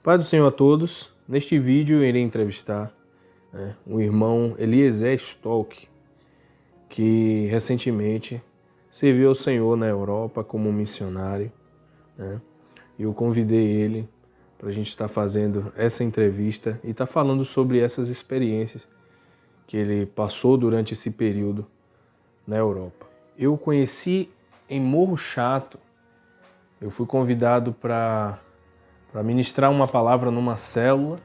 Paz do Senhor a todos. Neste vídeo eu irei entrevistar o irmão Eliezer Stolk, que recentemente serviu ao Senhor na Europa como missionário. Eu convidei ele para a gente estar fazendo essa entrevista e estar falando sobre essas experiências que ele passou durante esse período na Europa. Eu o conheci em Morro Chato. Eu fui convidado para ministrar uma palavra numa célula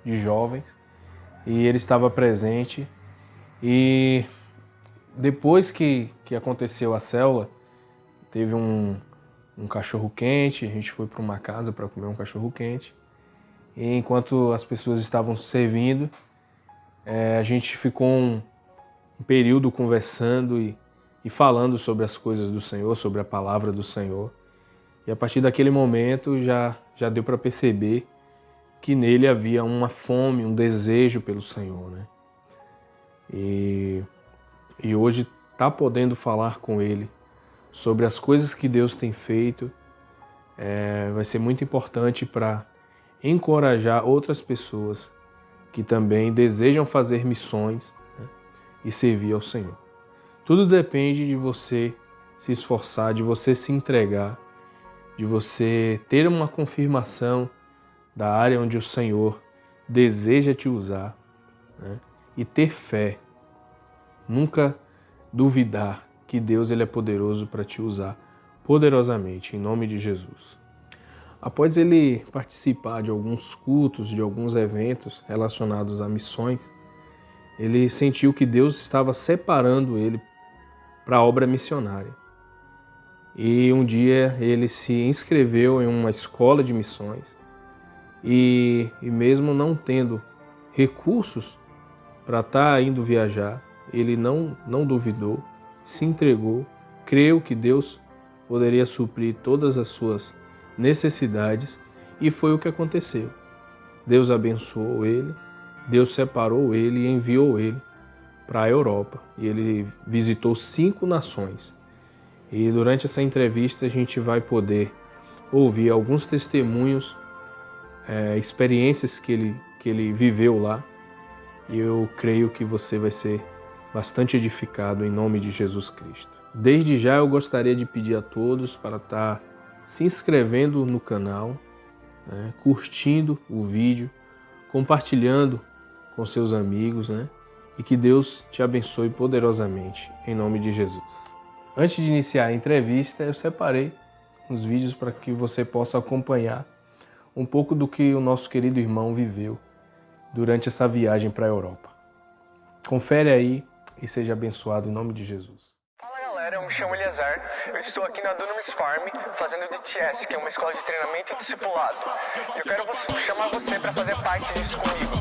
de jovens e ele estava presente. E depois que aconteceu a célula, teve um cachorro quente, a gente foi para uma casa para comer um cachorro quente. E enquanto as pessoas estavam servindo, a gente ficou um período conversando e falando sobre as coisas do Senhor, sobre a palavra do Senhor. E a partir daquele momento já deu para perceber que nele havia uma fome, um desejo pelo Senhor, né? E hoje tá podendo falar com ele sobre as coisas que Deus tem feito vai ser muito importante para encorajar outras pessoas que também desejam fazer missões, né, e servir ao Senhor. Tudo depende de você se esforçar, de você se entregar, de você ter uma confirmação da área onde o Senhor deseja te usar, né, e ter fé. Nunca duvidar que Deus ele é poderoso para te usar poderosamente, em nome de Jesus. Após ele participar de alguns cultos, de alguns eventos relacionados a missões, ele sentiu que Deus estava separando ele para a obra missionária. E um dia ele se inscreveu em uma escola de missões e mesmo não tendo recursos para estar indo viajar, ele não duvidou, se entregou, creu que Deus poderia suprir todas as suas necessidades e foi o que aconteceu. Deus abençoou ele, Deus separou ele e enviou ele para a Europa. E ele visitou 5 nações. E durante essa entrevista a gente vai poder ouvir alguns testemunhos, experiências que ele viveu lá. E eu creio que você vai ser bastante edificado em nome de Jesus Cristo. Desde já eu gostaria de pedir a todos para estar se inscrevendo no canal, né, curtindo o vídeo, compartilhando com seus amigos, né, e que Deus te abençoe poderosamente, em nome de Jesus. Antes de iniciar a entrevista, eu separei uns vídeos para que você possa acompanhar um pouco do que o nosso querido irmão viveu durante essa viagem para a Europa. Confere aí e seja abençoado em nome de Jesus. Fala galera, eu me chamo Eliezer, eu estou aqui na Dunamis Farm fazendo DTS, que é uma escola de treinamento e discipulado. Eu quero chamar você para fazer parte disso comigo.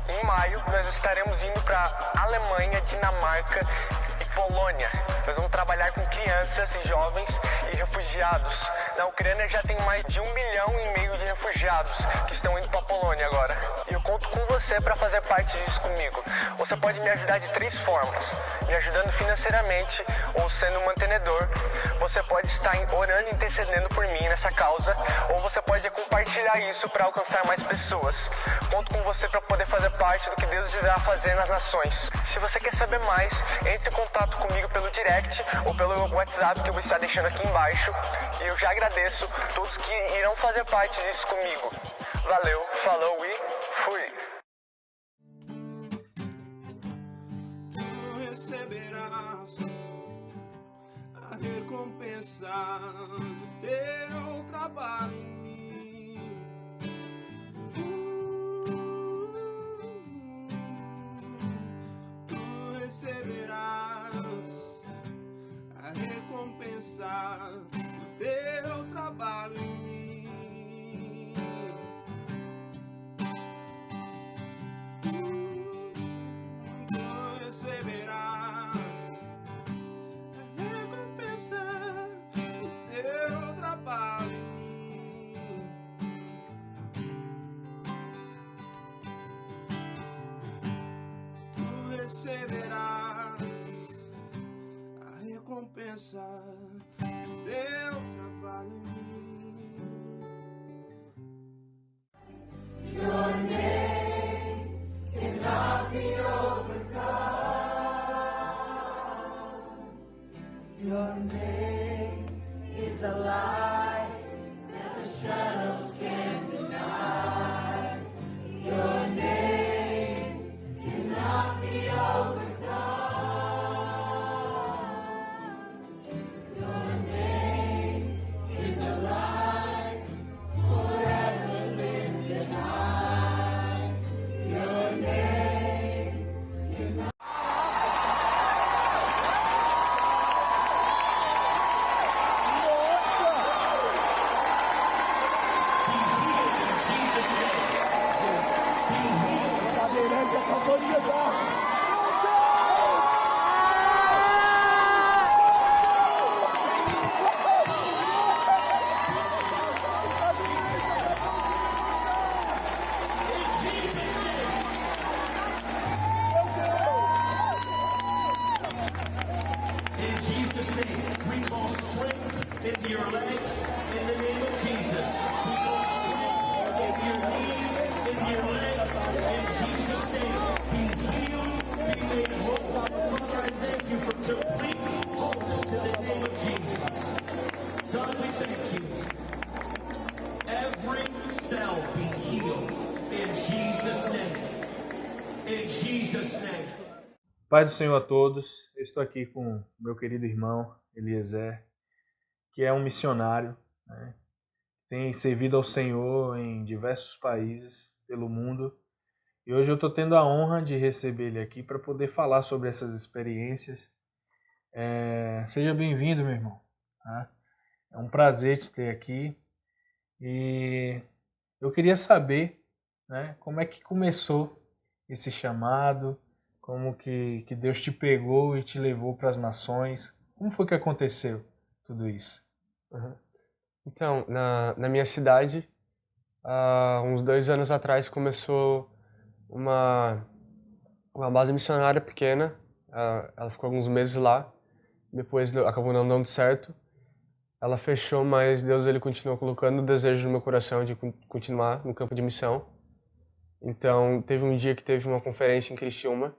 Em maio nós estaremos indo para Alemanha, Dinamarca e Polônia. Nós vamos trabalhar com crianças e jovens e refugiados. Na Ucrânia já tem mais de 1,5 milhão de refugiados que estão indo para a Polônia agora. E eu conto com você para fazer parte disso comigo. Você pode me ajudar de 3 formas. Me ajudando financeiramente ou sendo um mantenedor. Você pode estar orando e intercedendo por mim nessa causa. Ou você pode compartilhar isso para alcançar mais pessoas. Conto com você para poder fazer parte do que Deus irá fazer nas nações. Se você quer saber mais, entre em contato comigo pelo direct ou pelo WhatsApp que eu vou estar deixando aqui embaixo. E eu já agradeço todos que irão fazer parte disso comigo. Valeu, falou e fui! Tu receberás a recompensa do teu trabalho em mim. Tu receberás a recompensa do teu trabalho em mim. Tu receberás a recompensa do teu trabalho em mim. Tu receberás a recompensa do teu trabalho em mim. Your name is a light that the shadows can't deny. Your name cannot be overcome. Your name is a light forever lifted high. Your name cannot. In Jesus' name, we call strength into your legs in the name of Jesus. We call strength into your knees, into your legs in Jesus' name. Be healed, be made whole. Father, I thank you for complete wholeness in the name of Jesus. God, we thank you. Every cell be healed in Jesus' name. In Jesus' name. Pai do Senhor a todos, eu estou aqui com meu querido irmão Eliezer, que é um missionário, né? Tem servido ao Senhor em diversos países pelo mundo. E hoje eu estou tendo a honra de receber ele aqui para poder falar sobre essas experiências. Seja bem-vindo, meu irmão. Tá? É um prazer te ter aqui. E eu queria saber, né, como é que começou esse chamado, como que Deus te pegou e te levou para as nações. Como foi que aconteceu tudo isso? Então, na minha cidade, há uns 2 anos atrás, começou uma base missionária pequena. Ela ficou alguns meses lá, depois acabou não dando certo. Ela fechou, mas Deus ele continuou colocando o desejo no meu coração de continuar no campo de missão. Então, teve um dia que teve uma conferência em Criciúma,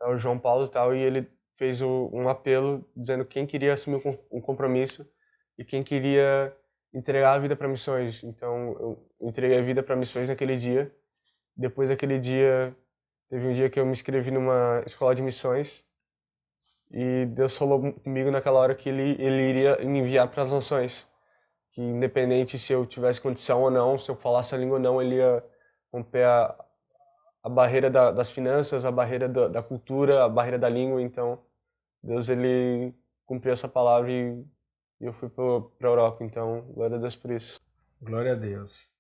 o João Paulo e tal, e ele fez um apelo dizendo quem queria assumir um compromisso e quem queria entregar a vida para missões. Então, eu entreguei a vida para missões naquele dia. Depois daquele dia, teve um dia que eu me inscrevi numa escola de missões e Deus falou comigo naquela hora que ele iria me enviar para as nações. Que independente se eu tivesse condição ou não, se eu falasse a língua ou não, ele ia romper a barreira das finanças, a barreira da cultura, a barreira da língua. Então, Deus ele cumpriu essa palavra e eu fui para a Europa. Então, glória a Deus por isso. Glória a Deus.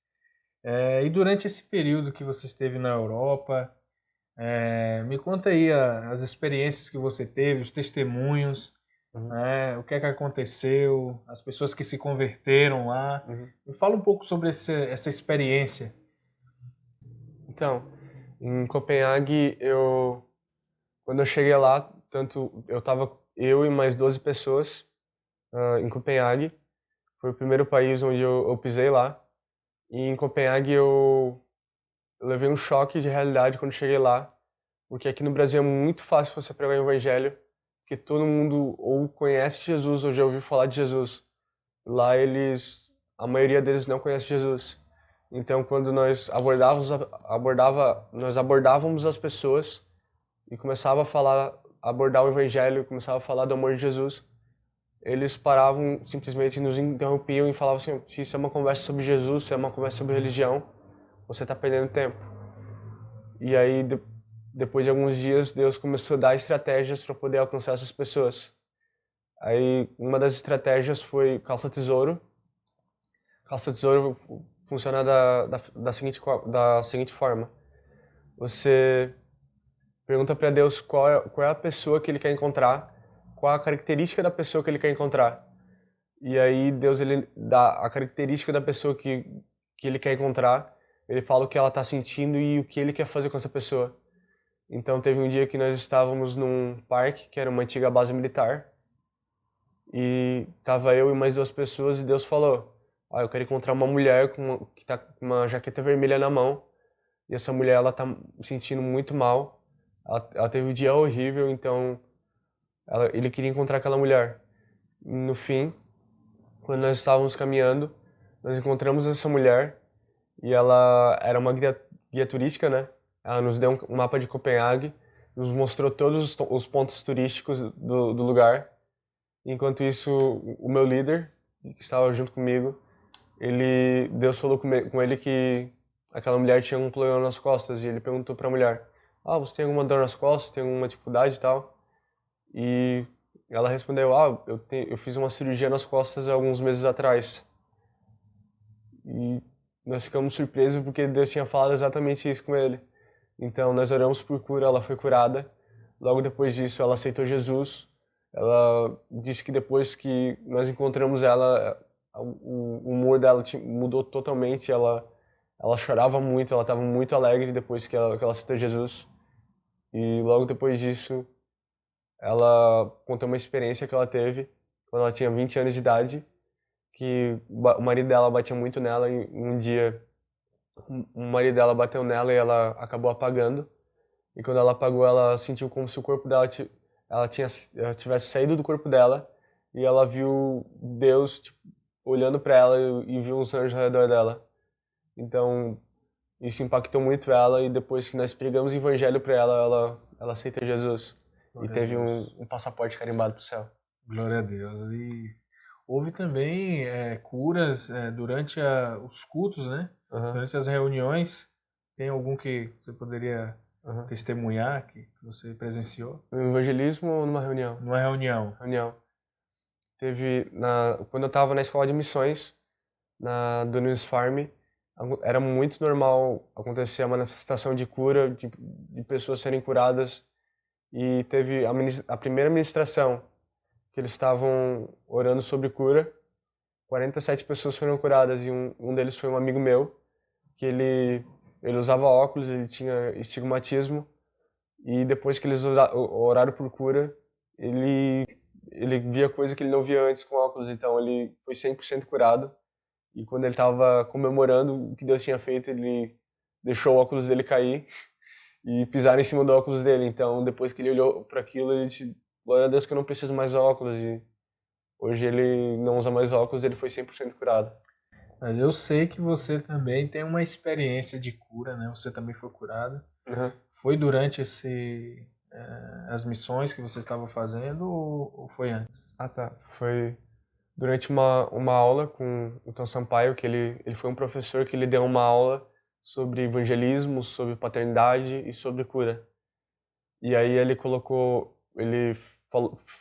E durante esse período que você esteve na Europa, me conta aí as experiências que você teve, os testemunhos, o que é que aconteceu, as pessoas que se converteram lá. Me fala um pouco sobre essa experiência. Então, em Copenhague, quando eu cheguei lá, eu e mais 12 pessoas em Copenhague. Foi o primeiro país onde eu pisei lá. E em Copenhague eu levei um choque de realidade quando cheguei lá, porque aqui no Brasil é muito fácil você pregar o evangelho, porque todo mundo ou conhece Jesus ou já ouviu falar de Jesus. Lá a maioria deles não conhece Jesus. Então, quando nós abordávamos as pessoas e começava a abordar o evangelho, começava a falar do amor de Jesus, eles paravam, simplesmente nos interrompiam e falavam assim: se isso é uma conversa sobre Jesus, se é uma conversa sobre religião, você está perdendo tempo. E aí, depois de alguns dias, Deus começou a dar estratégias para poder alcançar essas pessoas. Aí, uma das estratégias foi calça-tesouro. Calça-tesouro funciona da seguinte forma: você pergunta para Deus qual é a pessoa que ele quer encontrar, qual a característica da pessoa que ele quer encontrar. E aí Deus ele dá a característica da pessoa que ele quer encontrar, ele fala o que ela está sentindo e o que ele quer fazer com essa pessoa. Então teve um dia que nós estávamos num parque, que era uma antiga base militar, e tava eu e mais 2 pessoas e Deus falou: eu quero encontrar uma mulher que tá com uma jaqueta vermelha na mão e essa mulher, ela tá se sentindo muito mal, ela teve um dia horrível, então ele queria encontrar aquela mulher. No fim, quando nós estávamos caminhando, nós encontramos essa mulher e ela era uma guia turística, né? Ela nos deu um mapa de Copenhague, nos mostrou todos os pontos turísticos do lugar. Enquanto isso, o meu líder, que estava junto comigo, Deus falou com ele que aquela mulher tinha um problema nas costas e ele perguntou para a mulher: você tem alguma dor nas costas? Tem alguma dificuldade e tal? E ela respondeu: eu fiz uma cirurgia nas costas há alguns meses atrás. E nós ficamos surpresos porque Deus tinha falado exatamente isso com ele. Então nós oramos por cura, ela foi curada. Logo depois disso, ela aceitou Jesus. Ela disse que depois que nós encontramos ela, o humor dela mudou totalmente. Ela chorava muito, ela estava muito alegre depois que ela aceitou Jesus. E logo depois disso, ela contou uma experiência que ela teve quando ela tinha 20 anos de idade, que o marido dela batia muito nela e um dia o marido dela bateu nela e ela acabou apagando. E quando ela apagou, ela sentiu como se o corpo dela ela tivesse saído do corpo dela e ela viu Deus olhando para ela e viu os anjos ao redor dela. Então, isso impactou muito ela e depois que nós pregamos o evangelho para ela aceitou Jesus. Glória E teve a Deus. um passaporte carimbado pro céu. Glória a Deus. E houve também curas durante os cultos, né? Aham. Durante as reuniões. Tem algum que você poderia testemunhar que você presenciou? No evangelismo ou numa reunião? Numa reunião. Reunião. Quando eu estava na escola de missões, na Dunamis Farm, era muito normal acontecer a manifestação de cura, de pessoas serem curadas. E teve a primeira ministração, que eles estavam orando sobre cura. 47 pessoas foram curadas e um deles foi um amigo meu, que ele usava óculos, ele tinha estigmatismo. E depois que eles oraram por cura, ele via coisa que ele não via antes com óculos, então ele foi 100% curado. E quando ele estava comemorando o que Deus tinha feito, ele deixou o óculos dele cair e pisaram em cima do óculos dele. Então, depois que ele olhou para aquilo, ele disse: glória a Deus que eu não preciso mais de óculos. E hoje ele não usa mais óculos, ele foi 100% curado. Mas eu sei que você também tem uma experiência de cura, né? Você também foi curado. Uhum. Foi durante as missões que você estava fazendo ou foi antes? Tá. Foi durante uma aula com o Tom Sampaio, que ele foi um professor que ele deu uma aula sobre evangelismo, sobre paternidade e sobre cura. E aí ele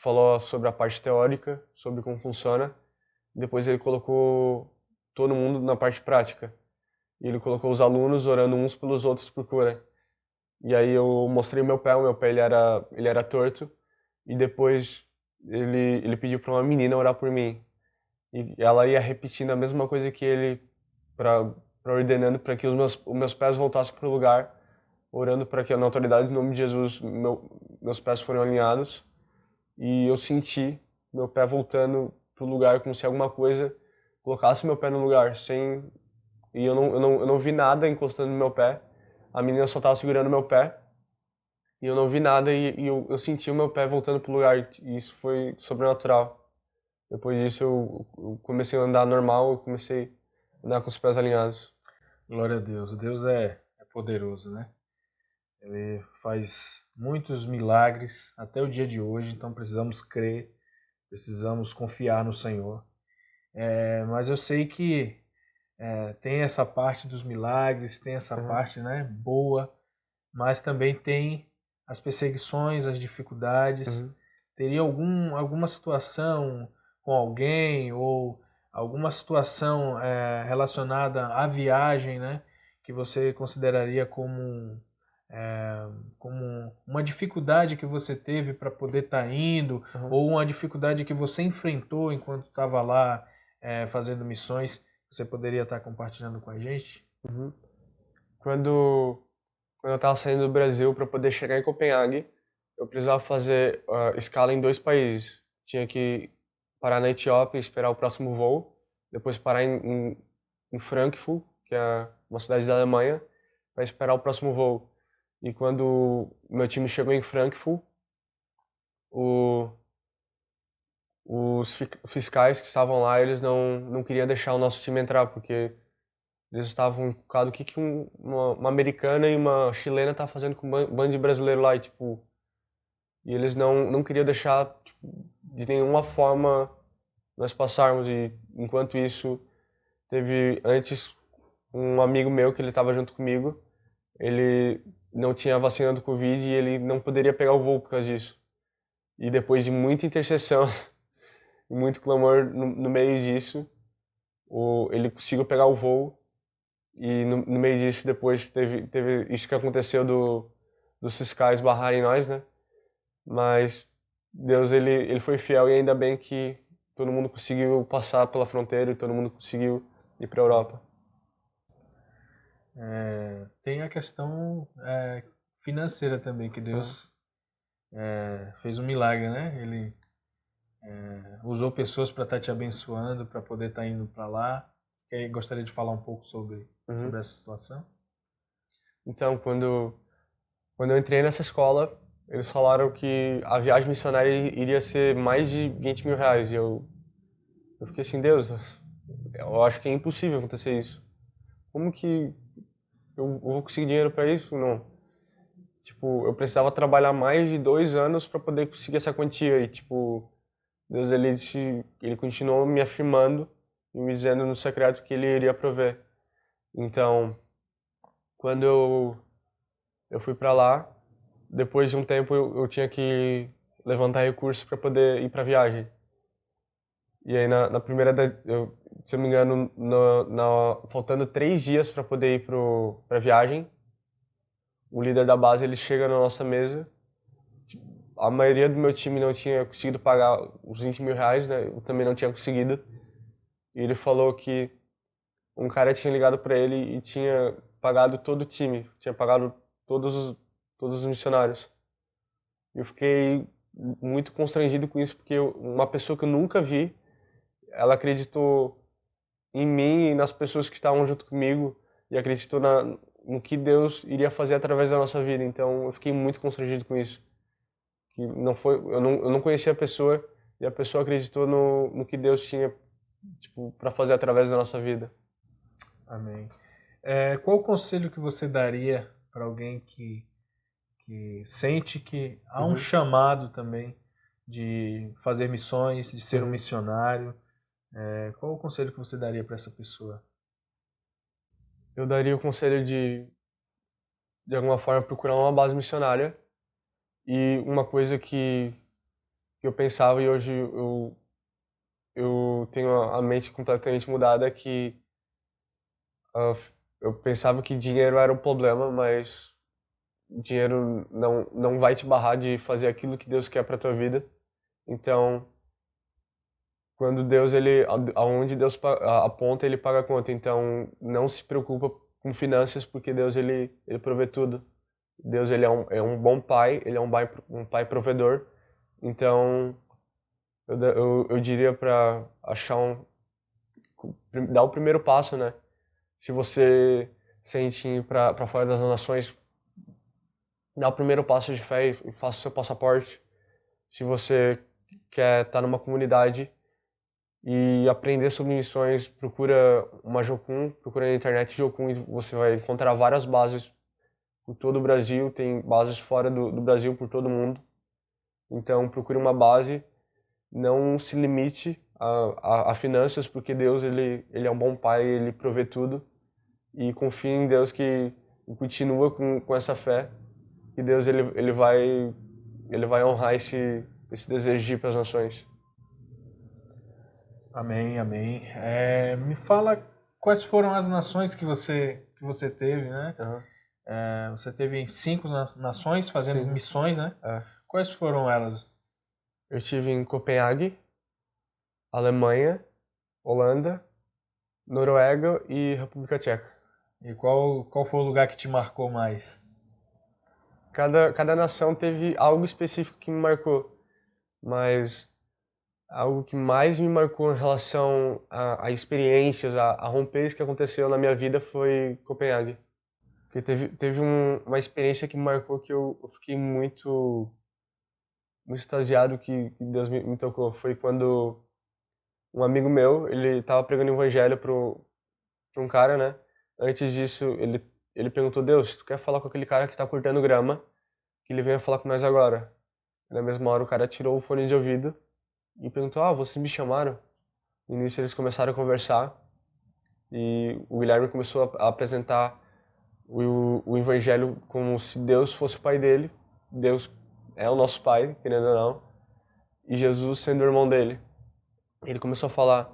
falou sobre a parte teórica, sobre como funciona. Depois ele colocou todo mundo na parte prática. E ele colocou os alunos orando uns pelos outros por cura. E aí eu mostrei o meu pé ele era torto. E depois ele pediu para uma menina orar por mim. E ela ia repetindo a mesma coisa que ele, ordenando para que os meus pés voltassem para o lugar, orando para que na autoridade do nome de Jesus meus pés foram alinhados. E eu senti meu pé voltando para o lugar, como se alguma coisa colocasse meu pé no lugar, e eu não vi nada encostando no meu pé. A menina só estava segurando meu pé e eu não vi nada e eu senti o meu pé voltando pro lugar e isso foi sobrenatural. Depois disso eu comecei a andar normal, eu comecei a andar com os pés alinhados. Glória a Deus. Deus é poderoso, né? Ele faz muitos milagres até o dia de hoje, então precisamos crer, precisamos confiar no Senhor. Mas eu sei que tem essa parte dos milagres, tem essa parte, né, boa, mas também tem as perseguições, as dificuldades. Teria alguma situação com alguém ou alguma situação relacionada à viagem, né, que você consideraria como uma dificuldade que você teve para poder estar indo, ou uma dificuldade que você enfrentou enquanto estava lá fazendo missões? Você poderia estar compartilhando com a gente? Quando eu estava saindo do Brasil para poder chegar em Copenhague, eu precisava fazer escala em 2 países. Tinha que parar na Etiópia e esperar o próximo voo, depois parar em Frankfurt, que é uma cidade da Alemanha, para esperar o próximo voo. E quando o meu time chegou em Frankfurt, os fiscais que estavam lá, eles não queriam deixar o nosso time entrar, porque eles estavam encucados o que uma americana e uma chilena estavam fazendo com um bando de brasileiro lá, e eles não queriam deixar, de nenhuma forma nós passarmos. E enquanto isso, teve antes um amigo meu que ele estava junto comigo, ele não tinha a vacina do Covid e ele não poderia pegar o voo por causa disso. E depois de muita intercessão e muito clamor no meio disso, ele conseguiu pegar o voo. E no meio disso, depois teve isso que aconteceu dos fiscais barrarem nós, né? Mas Deus, ele foi fiel, e ainda bem que todo mundo conseguiu passar pela fronteira e todo mundo conseguiu ir para a Europa. Tem a questão financeira também, que Deus fez um milagre, né? Ele usou pessoas para estar te abençoando, para poder estar indo para lá. Gostaria de falar um pouco sobre essa situação? Então, quando eu entrei nessa escola, eles falaram que a viagem missionária iria ser mais de 20 mil reais. E eu fiquei assim, Deus, eu acho que é impossível acontecer isso. Como que eu vou conseguir dinheiro para isso? Não. Eu precisava trabalhar mais de 2 anos para poder conseguir essa quantia. E, Deus, ele continuou me afirmando e me dizendo no secreto que ele iria prover. Então, quando eu fui para lá, depois de um tempo eu tinha que levantar recursos para poder ir para a viagem. E aí na primeira, se eu não me engano, faltando 3 dias para poder ir para a viagem, o líder da base ele chega na nossa mesa. A maioria do meu time não tinha conseguido pagar os 20 mil reais, né? Eu também não tinha conseguido. E ele falou que um cara tinha ligado para ele e tinha pagado todo o time, tinha pagado todos os missionários. Eu fiquei muito constrangido com isso, porque uma pessoa que eu nunca vi, ela acreditou em mim e nas pessoas que estavam junto comigo, e acreditou no que Deus iria fazer através da nossa vida. Então eu fiquei muito constrangido com isso. Que eu não conhecia a pessoa, e a pessoa acreditou no que Deus tinha para fazer através da nossa vida. Amém. Qual o conselho que você daria para alguém que sente que há um chamado também de fazer missões, de ser um missionário? Qual o conselho que você daria para essa pessoa? Eu daria o conselho de alguma forma, procurar uma base missionária. E uma coisa que eu pensava, e hoje eu tenho a mente completamente mudada, é que eu pensava que dinheiro era o problema, mas dinheiro não vai te barrar de fazer aquilo que Deus quer para tua vida. Então, quando Deus, aonde Deus aponta, ele paga a conta. Então, não se preocupa com finanças, porque Deus, ele provê tudo. Deus, ele é um bom pai, ele é um pai provedor. Então, eu diria para dar o primeiro passo, né? Se você sente ir para fora das nações, dá o primeiro passo de fé e faça o seu passaporte. Se você quer estar numa comunidade e aprender sobre missões, procura uma Jocum, procura na internet Jocum, e você vai encontrar várias bases por todo o Brasil, tem bases fora do Brasil, por todo o mundo. Então procure uma base, não se limite a finanças, porque Deus, ele é um bom pai, ele provê tudo. E confie em Deus, que continua com essa fé, e Deus, ele vai honrar esse desejo de ir para as nações. Amém, amém. Me fala quais foram as nações que você teve, né? Você teve em 5 nações fazendo missões, né? Quais foram elas? Eu estive em Copenhague, Alemanha, Holanda, Noruega e República Tcheca. E qual foi o lugar que te marcou mais? Cada nação teve algo específico que me marcou, mas algo que mais me marcou em relação a experiências, a romperes que aconteceu na minha vida foi Copenhague. Porque teve uma experiência que me marcou que eu fiquei muito extasiado que Deus me tocou. Foi quando um amigo meu, ele tava pregando o evangelho pra um cara, né? Antes disso, ele perguntou: Deus, tu quer falar com aquele cara que está cortando grama? Que ele venha falar com nós agora. E na mesma hora, o cara tirou o fone de ouvido e perguntou: ah, vocês me chamaram? E nisso eles começaram a conversar e o Guilherme começou a apresentar o evangelho como se Deus fosse o pai dele. Deus é o nosso pai, querendo ou não, e Jesus sendo o irmão dele. Ele começou a falar: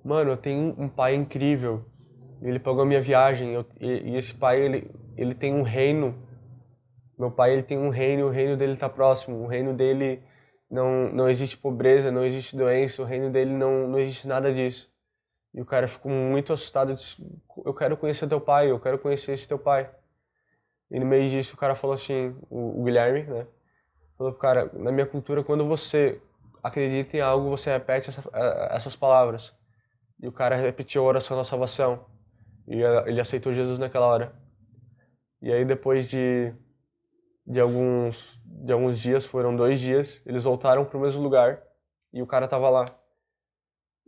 mano, eu tenho um pai incrível, ele pagou a minha viagem, e esse pai, ele tem um reino. Meu pai, ele tem um reino, e o reino dele tá próximo, o reino dele não existe pobreza, não existe doença, o reino dele não existe nada disso. E o cara ficou muito assustado, disse: eu quero conhecer teu pai, eu quero conhecer esse teu pai. E no meio disso o cara falou assim, o Guilherme, né? Falou pro cara: na minha cultura, quando você acredita em algo, você repete essas palavras. E o cara repetiu a oração da salvação. E ele aceitou Jesus naquela hora. E aí depois de alguns dias, foram 2 dias, eles voltaram pro mesmo lugar e o cara tava lá.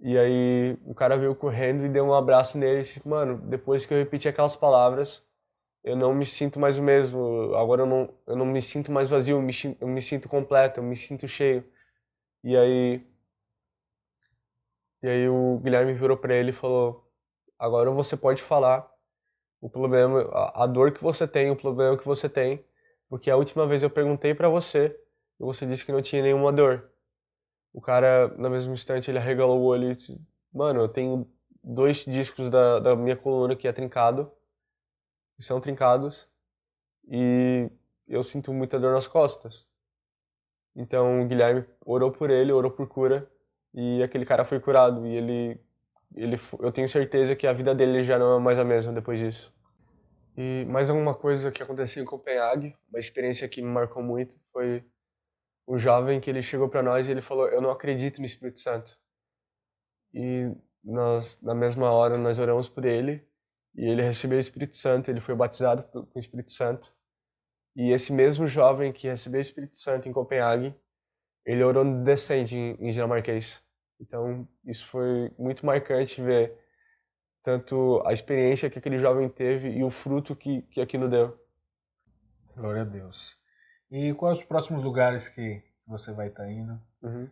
E aí o cara veio correndo e deu um abraço nele e disse: mano, depois que eu repeti aquelas palavras, eu não me sinto mais o mesmo. Agora eu não me sinto mais vazio, eu me sinto completo, eu me sinto cheio. E aí, o Guilherme virou pra ele e falou: agora você pode falar o problema, a dor que você tem, o problema que você tem, porque a última vez eu perguntei pra você e você disse que não tinha nenhuma dor. O cara, no mesmo instante, ele arregalou o olho e disse: mano, eu tenho 2 discos da minha coluna que que são trincados, e eu sinto muita dor nas costas. Então o Guilherme orou por ele, orou por cura, e aquele cara foi curado. E eu tenho certeza que a vida dele já não é mais a mesma depois disso. E mais alguma coisa que aconteceu em Copenhague, uma experiência que me marcou muito, foi um jovem que ele chegou para nós e ele falou: eu não acredito no Espírito Santo. E nós, na mesma hora, nós oramos por ele e ele recebeu o Espírito Santo, ele foi batizado com o Espírito Santo. E esse mesmo jovem que recebeu o Espírito Santo em Copenhague, ele orou no Descende em dinamarquês. Então, isso foi muito marcante ver tanto a experiência que aquele jovem teve e o fruto que aquilo deu. Glória a Deus. E quais os próximos lugares que você vai estar indo? Uhum.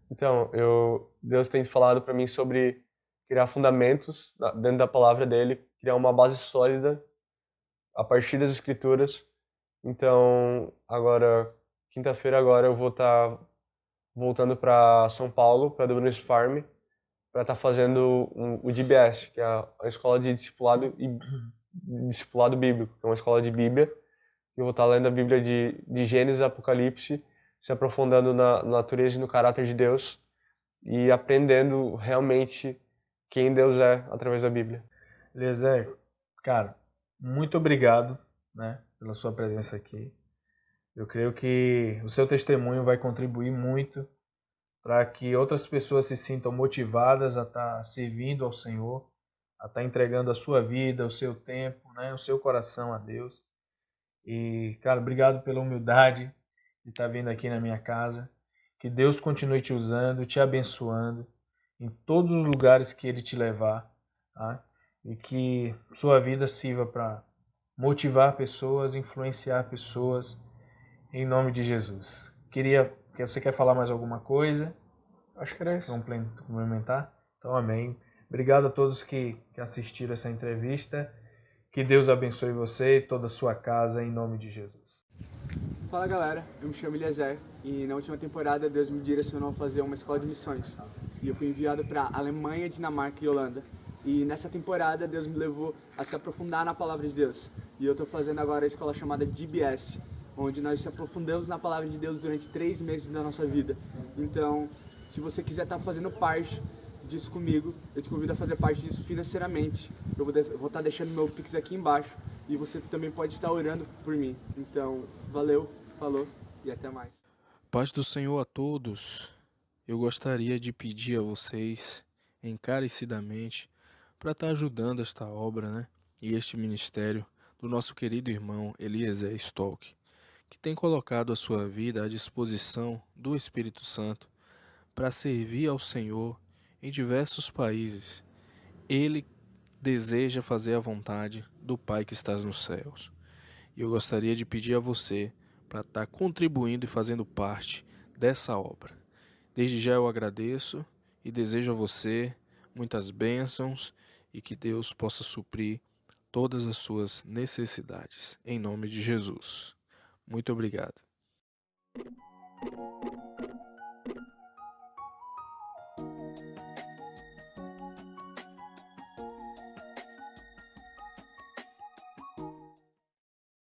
Então, Deus tem falado para mim sobre criar fundamentos dentro da palavra dele, criar uma base sólida a partir das escrituras. Então, agora, quinta-feira agora eu vou estar voltando para São Paulo, para Dunamis Farm, para estar fazendo o DBS, que é a escola de discipulado bíblico, que é uma escola de Bíblia. Eu vou estar lendo a Bíblia de Gênesis e Apocalipse, se aprofundando na natureza e no caráter de Deus e aprendendo realmente quem Deus é através da Bíblia. Eliezer, cara, muito obrigado, né, pela sua presença aqui. Eu creio que o seu testemunho vai contribuir muito para que outras pessoas se sintam motivadas a estar servindo ao Senhor, a estar entregando a sua vida, o seu tempo, né, o seu coração a Deus. E, cara, obrigado pela humildade de estar vindo aqui na minha casa. Que Deus continue te usando, te abençoando em todos os lugares que Ele te levar, tá? E que sua vida sirva para motivar pessoas, influenciar pessoas, em nome de Jesus. Você quer falar mais alguma coisa? Acho que era isso. Complementar? Então, amém. Obrigado a todos que assistiram essa entrevista. Que Deus abençoe você e toda a sua casa, em nome de Jesus. Fala galera, eu me chamo Eliezer e na última temporada Deus me direcionou a fazer uma escola de missões. E eu fui enviado para Alemanha, Dinamarca e Holanda. E nessa temporada Deus me levou a se aprofundar na Palavra de Deus. E eu estou fazendo agora a escola chamada DBS, onde nós se aprofundamos na Palavra de Deus durante 3 meses da nossa vida. Então, se você quiser estar fazendo parte disso comigo, eu te convido a fazer parte disso financeiramente. Eu vou estar deixando meu Pix aqui embaixo e você também pode estar orando por mim. Então, valeu, falou e até mais. Paz do Senhor a todos. Eu gostaria de pedir a vocês, encarecidamente, para estar ajudando esta obra, né? E este ministério do nosso querido irmão Eliezer Stolk, que tem colocado a sua vida à disposição do Espírito Santo para servir ao Senhor em diversos países. Ele deseja fazer a vontade do Pai que estás nos céus. E eu gostaria de pedir a você para estar contribuindo e fazendo parte dessa obra. Desde já eu agradeço e desejo a você muitas bênçãos e que Deus possa suprir todas as suas necessidades. Em nome de Jesus. Muito obrigado.